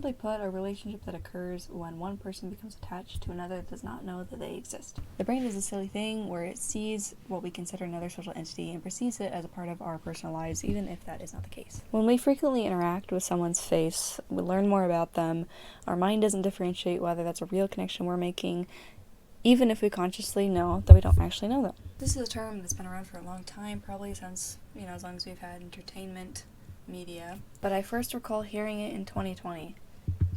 Simply put, a relationship that occurs when one person becomes attached to another does not know that they exist. The brain is a silly thing where it sees what we consider another social entity and perceives it as a part of our personal lives, even if that is not the case. When we frequently interact with someone's face, we learn more about them. Our mind doesn't differentiate whether that's a real connection we're making, even if we consciously know that we don't actually know them. This is a term that's been around for a long time, probably since, as long as we've had entertainment media, but I first recall hearing it in 2020,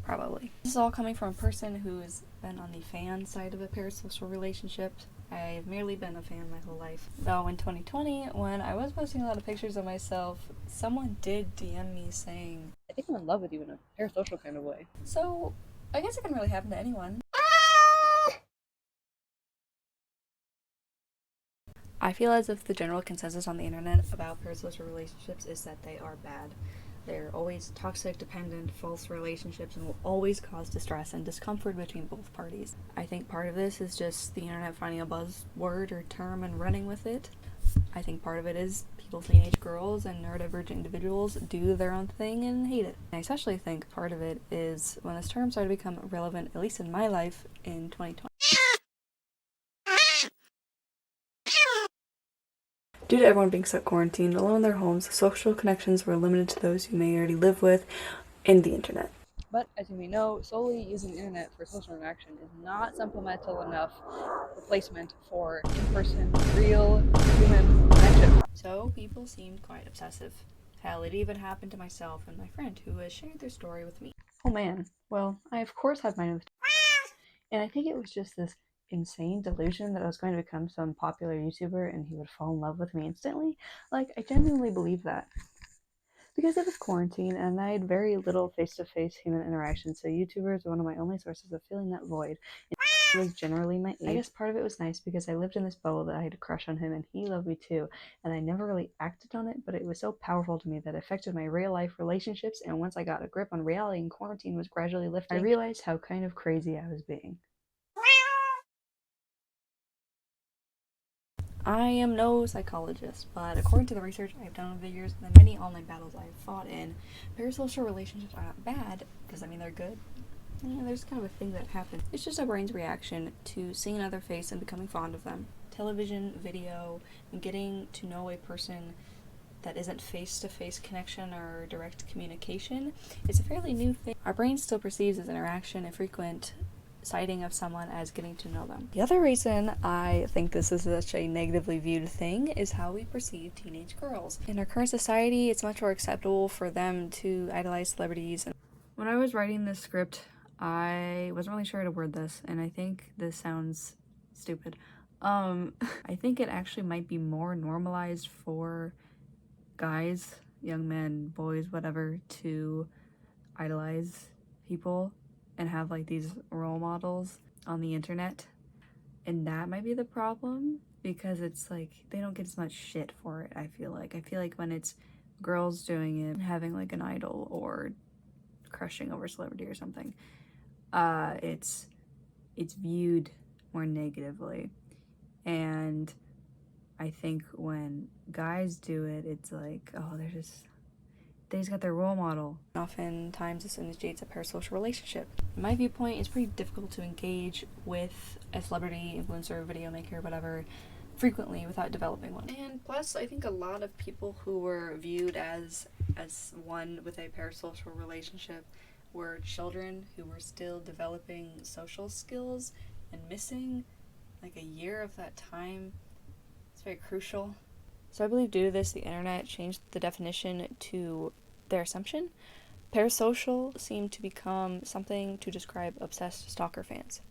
probably. This is all coming from a person who's been on the fan side of a parasocial relationship. I've merely been a fan my whole life. Though in 2020, when I was posting a lot of pictures of myself, someone did DM me saying, "I think I'm in love with you in a parasocial kind of way." So, I guess it can really happen to anyone. I feel as if the general consensus on the internet about parasocial relationships is that they are bad. They're always toxic, dependent, false relationships, and will always cause distress and discomfort between both parties. I think part of this is just the internet finding a buzzword or term and running with it. I think part of it is people, teenage girls and neurodivergent individuals do their own thing and hate it. I especially think part of it is when this term started to become relevant, at least in my life, in 2020. Due to everyone being stuck quarantined alone in their homes, social connections were limited to those you may already live with and the internet. But as you may know, solely using the internet for social interaction is not supplemental enough replacement for in-person, real, human connection. So people seemed quite obsessive. Hell, it even happened to myself and my friend who has shared their story with me. Oh man, well, I of course had mine with and I think it was just this insane delusion that I was going to become some popular YouTuber and he would fall in love with me instantly. Like, I genuinely believe that. Because it was quarantine and I had very little face-to-face human interaction, so YouTubers were one of my only sources of filling that void. And he was generally my age. I guess part of it was nice because I lived in this bubble that I had a crush on him and he loved me too, and I never really acted on it, but it was so powerful to me that it affected my real-life relationships, and once I got a grip on reality and quarantine was gradually lifting, I realized how kind of crazy I was being. I am no psychologist, but according to the research I've done over the years and the many online battles I've fought in, parasocial relationships are not bad. Does that mean they're good? Yeah, there's kind of a thing that happens. It's just our brain's reaction to seeing another face and becoming fond of them. Television, video, and getting to know a person that isn't face-to-face connection or direct communication is a fairly new thing. Our brain still perceives as interaction and frequent sighting of someone as getting to know them. The other reason I think this is such a negatively viewed thing is how we perceive teenage girls. In our current society, it's much more acceptable for them to idolize celebrities. When I was writing this script, I wasn't really sure how to word this, and I think this sounds stupid. I think it actually might be more normalized for guys, young men, boys, whatever, to idolize people and have like these role models on the internet, and that might be the problem because it's like they don't get as much shit for it. I feel like when it's girls doing it, having like an idol or crushing over celebrity or something, it's viewed more negatively, and I think when guys do it, it's like, oh, they just got their role model. Oftentimes this initiates a parasocial relationship. In my viewpoint, it's pretty difficult to engage with a celebrity, influencer, video maker, whatever, frequently without developing one. And plus, I think a lot of people who were viewed as one with a parasocial relationship were children who were still developing social skills and missing like a year of that time. It's very crucial. So I believe due to this, the internet changed the definition to their assumption. Parasocial seemed to become something to describe obsessed stalker fans.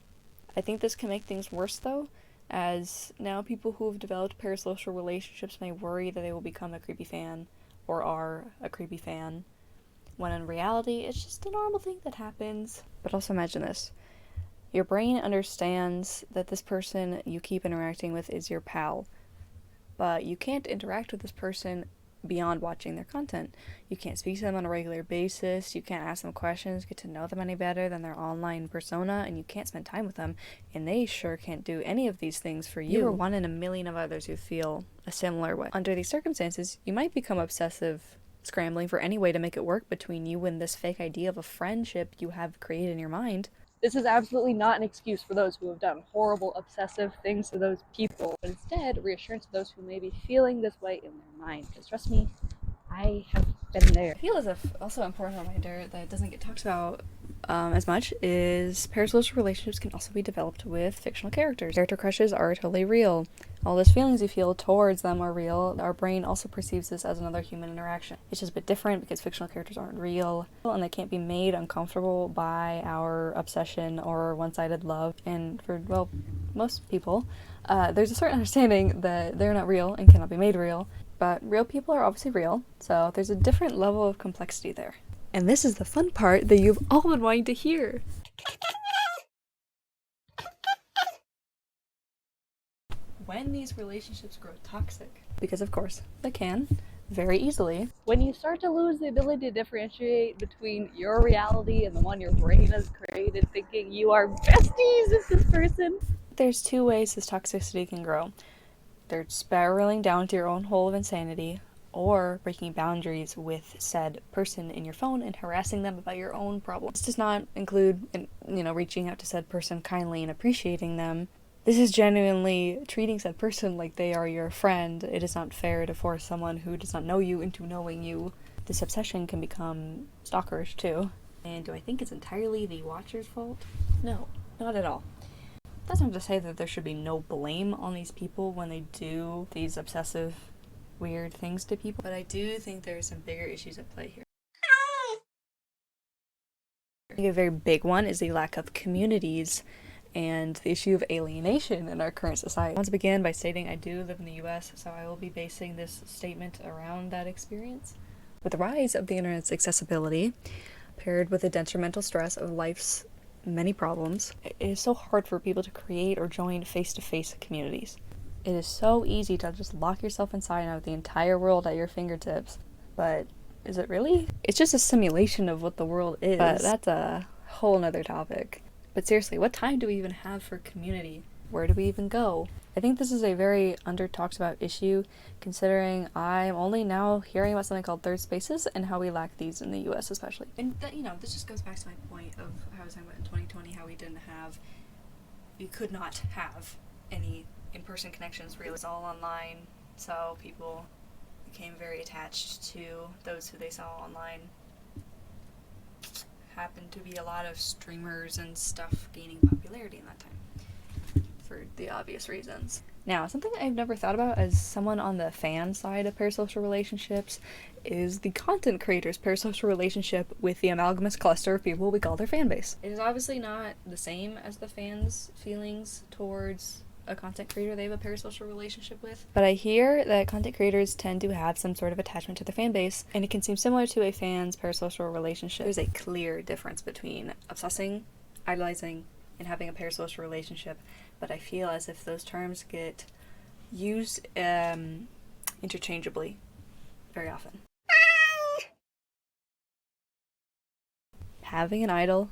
I think this can make things worse though, as now people who have developed parasocial relationships may worry that they will become a creepy fan or are a creepy fan, when in reality it's just a normal thing that happens. But also imagine this. Your brain understands that this person you keep interacting with is your pal, but you can't interact with this person beyond watching their content. You can't speak to them on a regular basis, you can't ask them questions, get to know them any better than their online persona, and you can't spend time with them, and they sure can't do any of these things for you. You are one in a million of others who feel a similar way. Under these circumstances, you might become obsessive scrambling for any way to make it work between you and this fake idea of a friendship you have created in your mind. This is absolutely not an excuse for those who have done horrible, obsessive things to those people, but instead reassurance to those who may be feeling this way in their mind. Because trust me, I have been there. I feel as if also an important reminder that doesn't get talked about as much is parasocial relationships can also be developed with fictional characters. Character crushes are totally real. All those feelings you feel towards them are real. Our brain also perceives this as another human interaction. It's just a bit different because fictional characters aren't real and they can't be made uncomfortable by our obsession or one-sided love. And for, well, most people, there's a certain understanding that they're not real and cannot be made real. But real people are obviously real, so there's a different level of complexity there. And this is the fun part that you've all been wanting to hear. When these relationships grow toxic. Because of course, they can, very easily. When you start to lose the ability to differentiate between your reality and the one your brain has created, thinking you are besties with this person. There's two ways this toxicity can grow. They're spiraling down to your own hole of insanity, or breaking boundaries with said person in your phone and harassing them about your own problems. This does not include, reaching out to said person kindly and appreciating them. This is genuinely treating said person like they are your friend. It is not fair to force someone who does not know you into knowing you. This obsession can become stalkerish too. And do I think it's entirely the watcher's fault? No, not at all. That's not to say that there should be no blame on these people when they do these obsessive, weird things to people, but I do think there are some bigger issues at play here. I think a very big one is the lack of communities and the issue of alienation in our current society. I want to begin by stating I do live in the US, so I will be basing this statement around that experience. With the rise of the internet's accessibility, paired with the detrimental stress of life's many problems, it is so hard for people to create or join face-to-face communities. It is so easy to just lock yourself inside and have the entire world at your fingertips. But is it really? It's just a simulation of what the world is. But that's a whole nother topic. But seriously, what time do we even have for community? Where do we even go? I think this is a very under-talked about issue, considering I'm only now hearing about something called third spaces and how we lack these in the US especially. And that, this just goes back to my point of how I was talking about in 2020, how you could not have any in-person connections really. It was all online, so people became very attached to those who they saw online. Happened to be a lot of streamers and stuff gaining popularity in that time, for the obvious reasons. Now, something I've never thought about as someone on the fan side of parasocial relationships is the content creator's parasocial relationship with the amalgamous cluster of people we call their fan base. It is obviously not the same as the fans' feelings towards a content creator they have a parasocial relationship with, but I hear that content creators tend to have some sort of attachment to their fan base, and it can seem similar to a fan's parasocial relationship. There's a clear difference between obsessing, idolizing, and having a parasocial relationship, but I feel as if those terms get used interchangeably very often. Having an idol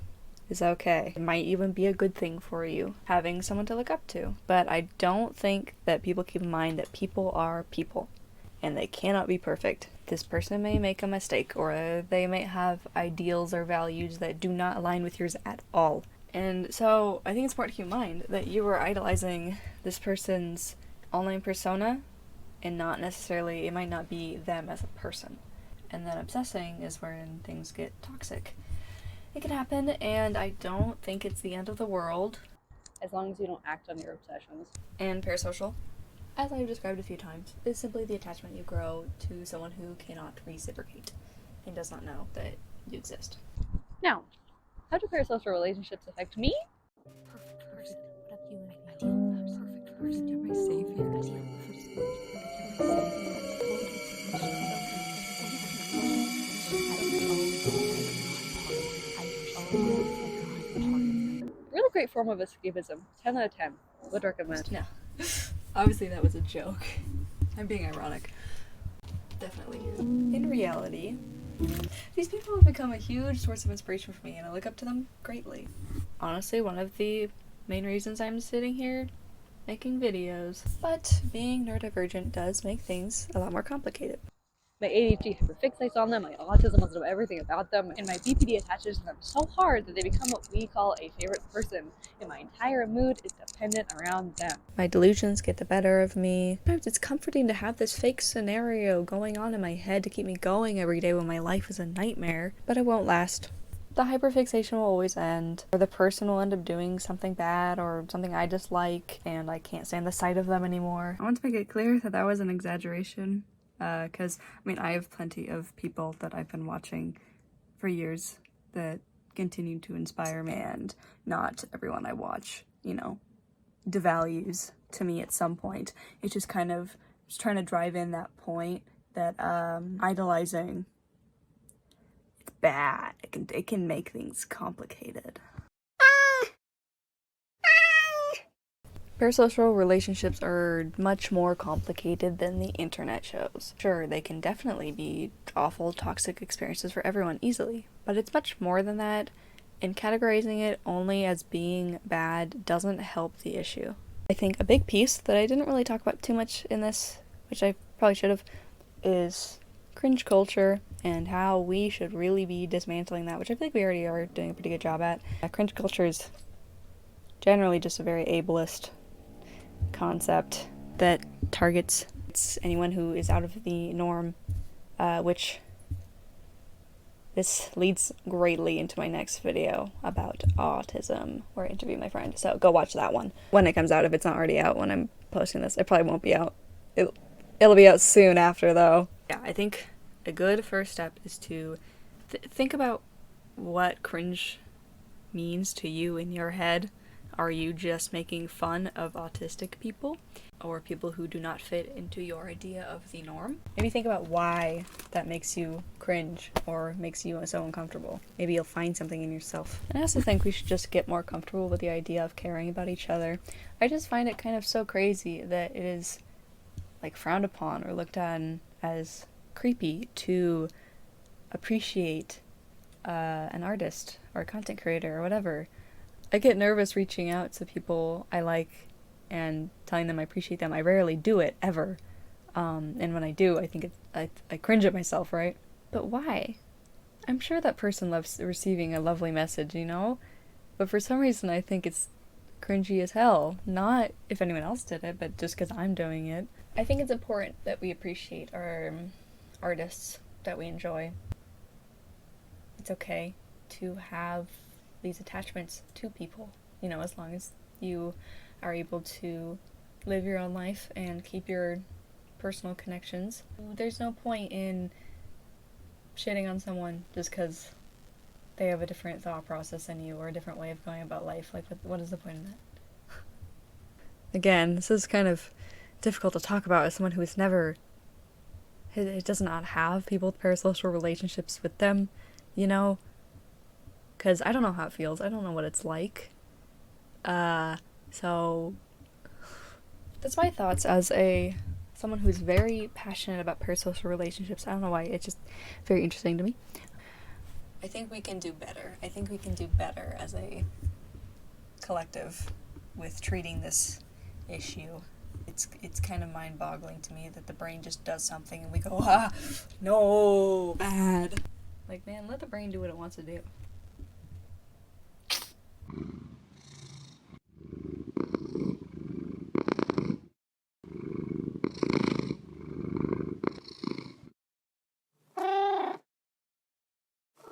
is okay. It might even be a good thing for you, having someone to look up to. But I don't think that people keep in mind that people are people, and they cannot be perfect. This person may make a mistake, or they may have ideals or values that do not align with yours at all. And so I think it's important to keep in mind that you are idolizing this person's online persona, and not necessarily, it might not be them as a person. And then obsessing is when things get toxic. It can happen, and I don't think it's the end of the world. As long as you don't act on your obsessions. And parasocial, as I've described a few times, is simply the attachment you grow to someone who cannot reciprocate and does not know that you exist. Now, how do parasocial relationships affect me? Perfect person. What up, you and ideal? Perfect person. You're my savior. Really great form of escapism. 10 out of 10. Would recommend. No. Obviously that was a joke. I'm being ironic. Definitely. In reality, these people have become a huge source of inspiration for me, and I look up to them greatly. Honestly, one of the main reasons I'm sitting here making videos. But being neurodivergent does make things a lot more complicated. My ADHD hyperfixates on them, my autism wants to know everything about them, and my BPD attaches to them so hard that they become what we call a favorite person, and my entire mood is dependent around them. My delusions get the better of me. Sometimes it's comforting to have this fake scenario going on in my head to keep me going every day when my life is a nightmare, but it won't last. The hyperfixation will always end, or the person will end up doing something bad or something I dislike, and I can't stand the sight of them anymore. I want to make it clear that that was an exaggeration, because, I mean, I have plenty of people that I've been watching for years that continue to inspire me, and not everyone I watch, you know, devalues to me at some point. It's just kind of just trying to drive in that point that idolizing, it's bad. It can make things complicated. Parasocial relationships are much more complicated than the internet shows. Sure, they can definitely be awful, toxic experiences for everyone easily, but it's much more than that, and categorizing it only as being bad doesn't help the issue. I think a big piece that I didn't really talk about too much in this, which I probably should have, is cringe culture and how we should really be dismantling that, which I feel like we already are doing a pretty good job at. Cringe culture is generally just a very ableist concept that targets anyone who is out of the norm, which this leads greatly into my next video about autism, where I interview my friend. So go watch that one when it comes out, if it's not already out when I'm posting this. It probably won't be out. It'll be out soon after, though. Yeah, I think a good first step is to think about what cringe means to you in your head. Are you just making fun of autistic people or people who do not fit into your idea of the norm? Maybe think about why that makes you cringe or makes you so uncomfortable. Maybe you'll find something in yourself. And I also think we should just get more comfortable with the idea of caring about each other. I just find it kind of so crazy that it is like frowned upon or looked at as creepy to appreciate an artist or a content creator or whatever. I get nervous reaching out to people I like and telling them I appreciate them. I rarely do it, ever. And when I do, I think I cringe at myself, right? But why? I'm sure that person loves receiving a lovely message, you know? But for some reason, I think it's cringy as hell. Not if anyone else did it, but just because I'm doing it. I think it's important that we appreciate our artists that we enjoy. It's okay to have these attachments to people, you know, as long as you are able to live your own life and keep your personal connections. There's no point in shitting on someone just because they have a different thought process than you or a different way of going about life. Like, what is the point of that? Again, this is kind of difficult to talk about as someone who has never, it does not have people with parasocial relationships with them, you know? Because I don't know how it feels. I don't know what it's like. So that's my thoughts as someone who's very passionate about parasocial relationships. I don't know why. It's just very interesting to me. I think we can do better. I think we can do better as a collective with treating this issue. It's kind of mind-boggling to me that the brain just does something and we go, no, bad. Like, man, let the brain do what it wants to do.